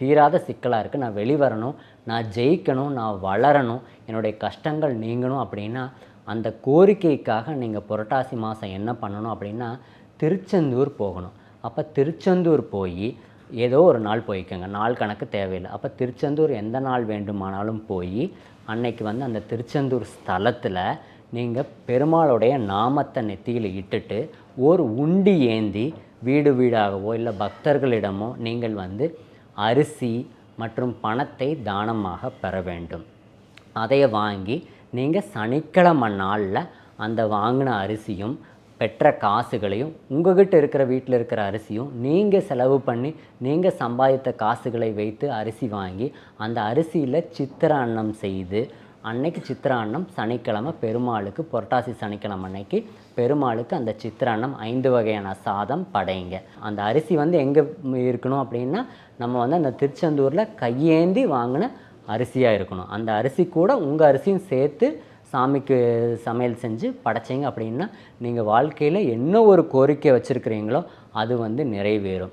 தீராத சிக்கலாக இருக்குது, நான் வெளிவரணும், நான் ஜெயிக்கணும், நான் வளரணும், என்னுடைய கஷ்டங்கள் நீங்கணும் அப்படின்னா அந்த கோரிக்கைக்காக நீங்கள் புரட்டாசி மாதம் என்ன பண்ணணும் அப்படின்னா திருச்செந்தூர் போகணும். அப்போ திருச்செந்தூர் போய் ஏதோ ஒரு நாள் போய்க்கோங்க, நாள் கணக்கு தேவையில்லை. அப்போ திருச்செந்தூர் எந்த நாள் வேண்டுமானாலும் போய் அன்னைக்கு வந்து அந்த திருச்செந்தூர் ஸ்தலத்தில் நீங்கள் பெருமாளுடைய நாமத்தை நெத்தியில் இட்டுட்டு ஒரு உண்டி ஏந்தி வீடு வீடாகவோ இல்லை பக்தர்களிடமோ நீங்கள் வந்து அரிசி மற்றும் பணத்தை தானமாக பெற வேண்டும். அதை வாங்கி நீங்கள் சனிக்கிழமை நாளில் அந்த வாங்கின அரிசியும் பெற்ற காசுகளையும் உங்கள்கிட்ட இருக்கிற வீட்டில் இருக்கிற அரிசியும் நீங்கள் செலவு பண்ணி நீங்கள் சம்பாதித்த காசுகளை வைத்து அரிசி வாங்கி அந்த அரிசியில் சித்திர அன்னம் செய்து அன்னைக்கு சித்திர அன்னம் சனிக்கிழமை பெருமாளுக்கு புரட்டாசி சனிக்கிழமை அன்னைக்கு பெருமாளுக்கு அந்த சித்திர அன்னம் 5 வகையான சாதம் படைங்க. அந்த அரிசி வந்து எங்கே இருக்கணும் அப்படின்னா நம்ம வந்து அந்த திருச்செந்தூரில் கையேந்தி வாங்கின அரிசியாக இருக்கணும். அந்த அரிசி கூட உங்கள் அரிசியும் சேர்த்து சாமிக்கு சமையல் செஞ்சு படைச்சிங்க அப்படின்னா நீங்கள் வாழ்க்கையில் என்ன ஒரு கோரிக்கை வச்சுருக்கிறீங்களோ அது வந்து நிறைவேறும்.